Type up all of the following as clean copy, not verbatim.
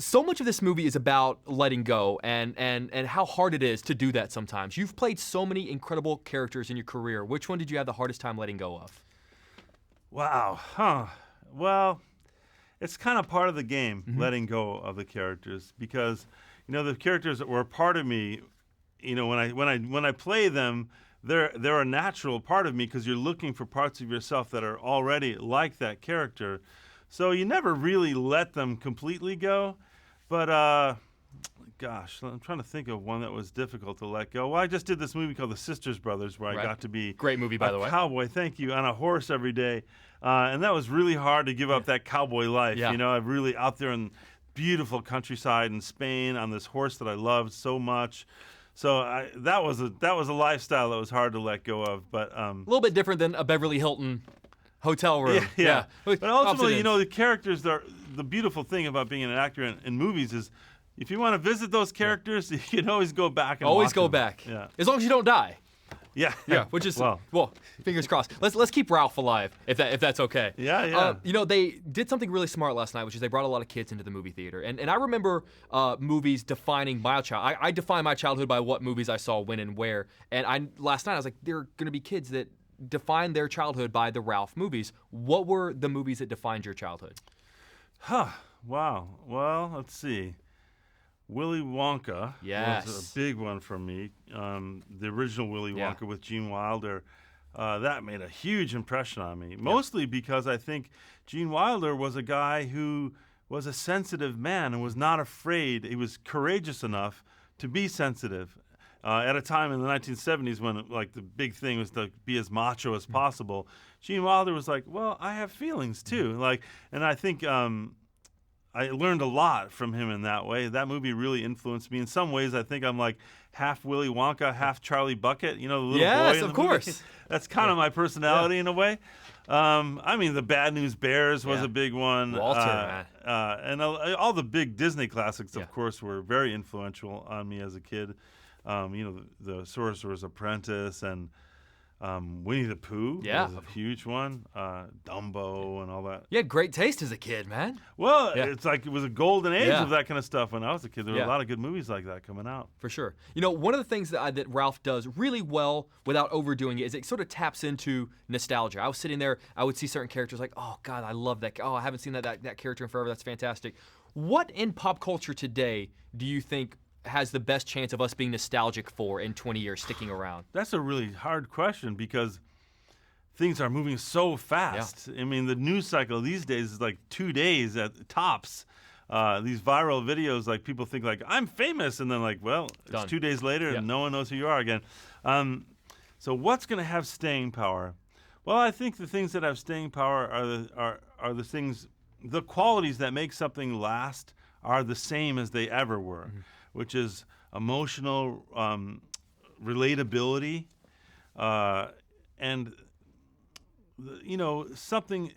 So much of this movie is about letting go and how hard it is to do that sometimes. You've played so many incredible characters in your career. Which one did you have the hardest time letting go of? Wow. Huh. Well, it's kind of part of the game, letting go of the characters, because the characters that were a part of me, when I play them, they're a natural part of me, because you're looking for parts of yourself that are already like that character. So you never really let them completely go. But gosh, I'm trying to think of one that was difficult to let go. Well, I just did this movie called The Sisters Brothers, where I got to be great movie, by the way, cowboy. Thank you, on a horse every day, and that was really hard to give up that cowboy life. Yeah. I'm really out there in beautiful countryside in Spain on this horse that I loved so much. So that was a lifestyle that was hard to let go of. But a little bit different than a Beverly Hilton hotel room. Yeah. But ultimately, the characters, the beautiful thing about being an actor in movies is, if you want to visit those characters, you can always go back and always watch go them. back. Yeah. As long as you don't die. Yeah. Which is well, fingers crossed. Let's keep Ralph alive, if that's okay. Yeah. They did something really smart last night, which is they brought a lot of kids into the movie theater, and I remember movies defining my child. I define my childhood by what movies I saw when and where. And last night I was like, there are going to be kids that define their childhood by the Ralph movies. What were the movies that defined your childhood? Wow. Well, let's see. Willy Wonka was a big one for me. The original Willy Wonka with Gene Wilder, that made a huge impression on me. Mostly because I think Gene Wilder was a guy who was a sensitive man and was not afraid. He was courageous enough to be sensitive. At a time in the 1970s when the big thing was to be as macho as possible, Gene Wilder was like, well, I have feelings too. And I think I learned a lot from him in that way. That movie really influenced me. In some ways, I think I'm like half Willy Wonka, half Charlie Bucket. The little boy in the movie. Of course. That's kind of my personality in a way. The Bad News Bears was a big one. Walter, and all the big Disney classics, of course, were very influential on me as a kid. The Sorcerer's Apprentice and Winnie the Pooh was a huge one. Dumbo and all that. You had great taste as a kid, man. Well, it's like it was a golden age of that kind of stuff when I was a kid. There were a lot of good movies like that coming out. For sure. One of the things that Ralph does really well without overdoing it is it sort of taps into nostalgia. I was sitting there, I would see certain characters like, oh, God, I love that. Oh, I haven't seen that character in forever. That's fantastic. What in pop culture today do you think has the best chance of us being nostalgic for in 20 years sticking around? That's a really hard question, because things are moving so fast. The news cycle these days is like 2 days at tops. These viral videos, people think I'm famous, and then done. It's 2 days later and no one knows who you are again. So what's going to have staying power? Well, I think the things that have staying power are the things, the qualities that make something last are the same as they ever were. Which is emotional relatability, and something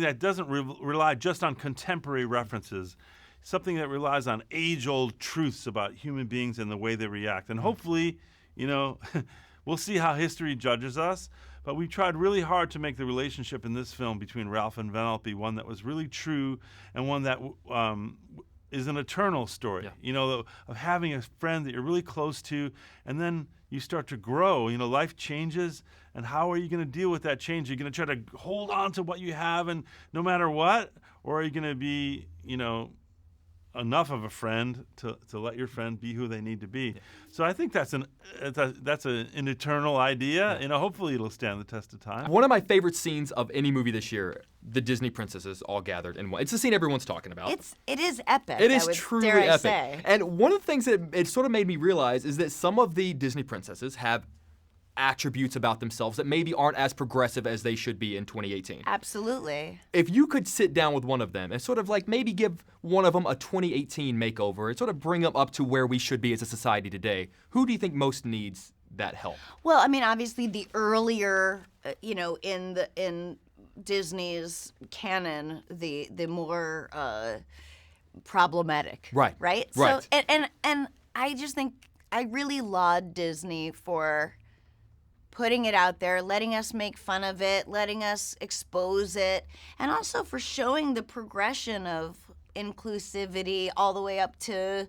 that doesn't rely just on contemporary references, something that relies on age-old truths about human beings and the way they react. And hopefully, we'll see how history judges us. But we tried really hard to make the relationship in this film between Ralph and Vanellope one that was really true, and one that is an eternal story, of having a friend that you're really close to, and then you start to grow. Life changes, and how are you going to deal with that change? Are you going to try to hold on to what you have, and no matter what, or are you going to be, enough of a friend to let your friend be who they need to be? So I think that's an eternal idea. Hopefully it'll stand the test of time. One of my favorite scenes of any movie this year, the Disney princesses all gathered in one. It's the scene everyone's talking about. It is epic. It is truly epic. Say. And one of the things that it sort of made me realize is that some of the Disney princesses have attributes about themselves that maybe aren't as progressive as they should be in 2018. Absolutely. If you could sit down with one of them and sort of maybe give one of them a 2018 makeover and sort of bring them up to where we should be as a society today, who do you think most needs that help? Well, obviously the earlier, in Disney's canon, the more problematic. Right. So, and I just think I really laud Disney for putting it out there, letting us make fun of it, letting us expose it, and also for showing the progression of inclusivity all the way up to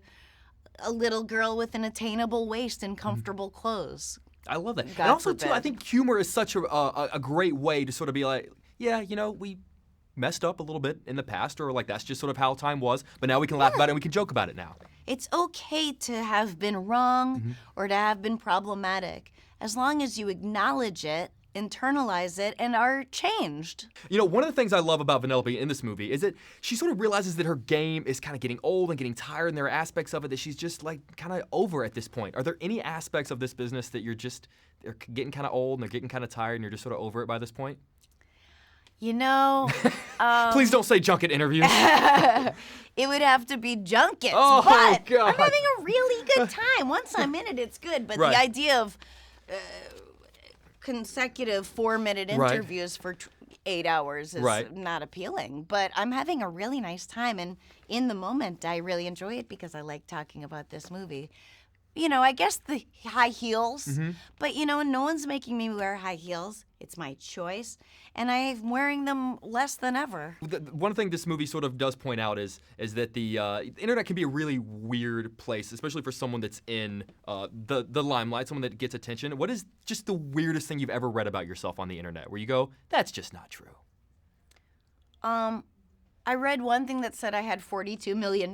a little girl with an attainable waist and comfortable clothes. I love that. God and also, forbid. too, I think humor is such a great way to sort of be like, yeah, we messed up a little bit in the past, or like that's just sort of how time was, but now we can laugh about it and we can joke about it now. It's okay to have been wrong or to have been problematic, as long as you acknowledge it, internalize it, and are changed. One of the things I love about Vanellope in this movie is that she sort of realizes that her game is kind of getting old and getting tired, and there are aspects of it that she's just like kind of over at this point. Are there any aspects of this business that they're getting kind of old and they're getting kind of tired and you're just sort of over it by this point? Please don't say junket interviews. It would have to be junkets, Oh, but God. I'm having a really good time. Once I'm in it, it's good. But Right. the idea of consecutive 4-minute Right. interviews for 8 hours is Right. not appealing. But I'm having a really nice time, and in the moment, I really enjoy it because I like talking about this movie. I guess the high heels, but no one's making me wear high heels. It's my choice, and I'm wearing them less than ever. One thing this movie sort of does point out is that the internet can be a really weird place, especially for someone that's in the limelight, someone that gets attention. What is just the weirdest thing you've ever read about yourself on the internet, where you go, that's just not true? I read one thing that said I had $42 million,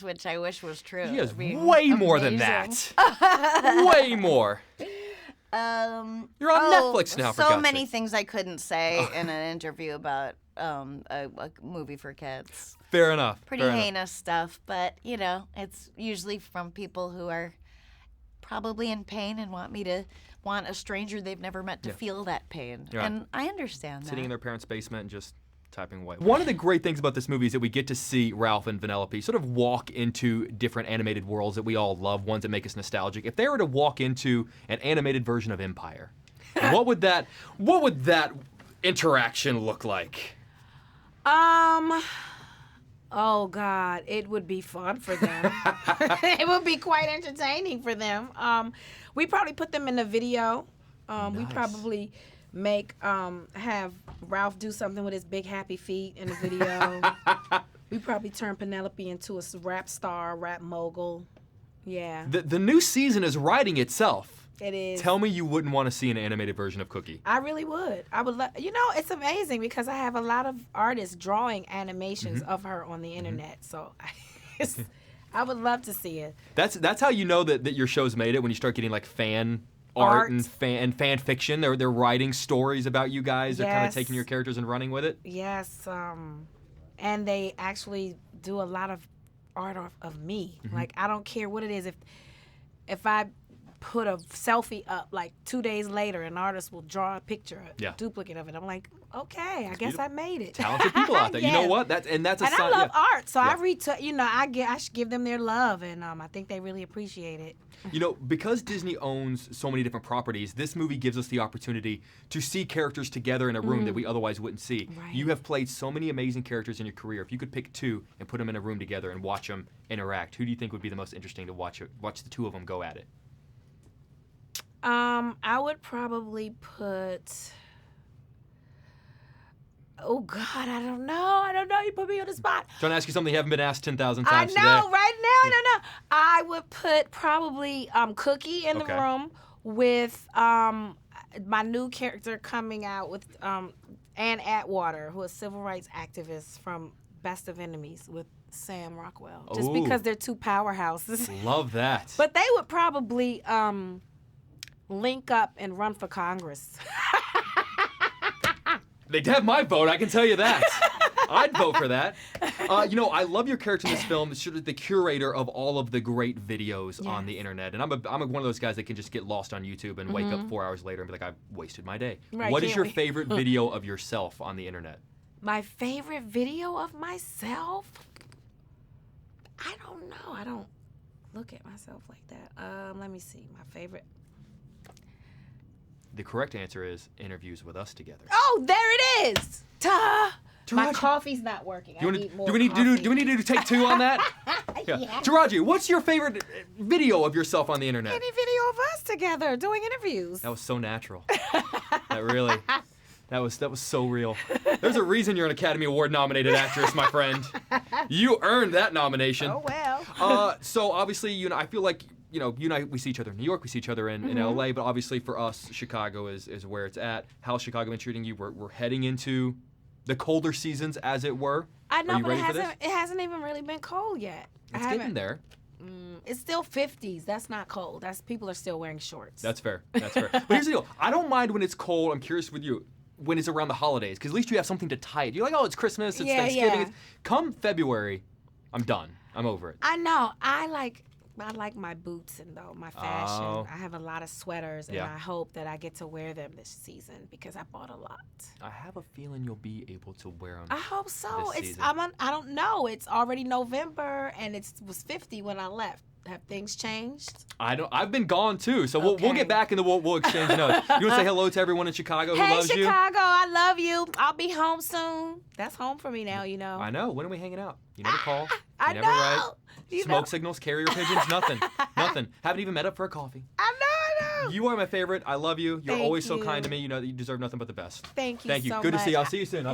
which I wish was true. He has It'd be way more than amazing. that. Way more. You're on Netflix now, for so God's many sake. things I couldn't say in an interview about a movie for kids. Fair enough. Pretty heinous stuff, but it's usually from people who are probably in pain and want a stranger they've never met to feel that pain. Right. And I understand that. Sitting in their parents' basement and just typing away. One of the great things about this movie is that we get to see Ralph and Vanellope sort of walk into different animated worlds that we all love, ones that make us nostalgic. If they were to walk into an animated version of Empire, what would that interaction look like? Oh God, it would be fun for them. It would be quite entertaining for them. We probably put them in a video. We probably have Ralph do something with his big happy feet in the video. We probably turn Penelope into a rap star, rap mogul. Yeah. The new season is writing itself. It is. Tell me you wouldn't want to see an animated version of Cookie. I really would. I would love. It's amazing because I have a lot of artists drawing animations of her on the internet. So I would love to see it. That's how you know that your show's made it, when you start getting like fan art and fan fiction. They're writing stories about you guys. They're kind of taking your characters and running with it. Yes, and they actually do a lot of art of me. Like, I don't care what it is. If I put a selfie up, like 2 days later, an artist will draw a picture, a duplicate of it. I'm like, okay, I guess I made it. Talented people out there. Yes. You know what? That's a and sign. I love art, so I should give them their love, and I think they really appreciate it. Because Disney owns so many different properties, this movie gives us the opportunity to see characters together in a room that we otherwise wouldn't see. Right. You have played so many amazing characters in your career. If you could pick two and put them in a room together and watch them interact, who do you think would be the most interesting to watch the two of them go at it? I would probably put. Oh God, I don't know. You put me on the spot. Trying to ask you something you haven't been asked 10,000 times today. I know, right now, I don't know. I would put probably Cookie in the room with my new character coming out with Ann Atwater, who is a civil rights activist from Best of Enemies, with Sam Rockwell. Just because they're two powerhouses. Love that. But they would probably link up and run for Congress. They'd have my vote, I can tell you that. I'd vote for that. I love your character in this film. It's sort of the curator of all of the great videos on the internet. And I'm one of those guys that can just get lost on YouTube and wake up 4 hours later and be like, I've wasted my day. Right, what is can't your we? favorite video of yourself on the internet? My favorite video of myself? I don't know. I don't look at myself like that. Let me see. My favorite. The correct answer is interviews with us together. Oh, there it is. Ta! My Taraji. coffee's not working. Do we need to do take two on that? Yeah. Taraji, what's your favorite video of yourself on the internet? Any video of us together doing interviews. That was so natural. That was so real. There's a reason you're an Academy Award nominated actress, my friend. You earned that nomination. Oh, well. So obviously, I feel like, you and I, we see each other in New York, we see each other in LA, but obviously for us, Chicago is where it's at. How's Chicago been treating you? We're heading into the colder seasons, as it were. I know, Are you but ready for this? it hasn't even really been cold yet. It's getting there. It's still 50s. That's not cold. People are still wearing shorts. That's fair. But here's the deal. I don't mind when it's cold. I'm curious with you. When it's around the holidays, because at least you have something to tie it. You're like, oh, it's Christmas, it's Thanksgiving. Yeah. Come February, I'm done. I'm over it. I know. I like my boots and my fashion. Oh. I have a lot of sweaters, and I hope that I get to wear them this season because I bought a lot. I have a feeling you'll be able to wear them. I hope so. This season. I don't know. It's already November, and it was 50 when I left. Have things changed? I've been gone too, so we'll Okay. get back and we'll exchange notes. You want to say hello to everyone in Chicago who loves you? Hey, Chicago, I love you. I'll be home soon. That's home for me now, I know. When are we hanging out? You never call. I You never know. write. You Smoke know. signals, carrier pigeons, nothing. Nothing. Haven't even met up for a coffee. I know. You are my favorite. I love you. You're Thank always so you. kind to me. You know that you deserve nothing but the best. Thank you Thank you. so Good to see you. much. I'll see you soon. Bye-bye.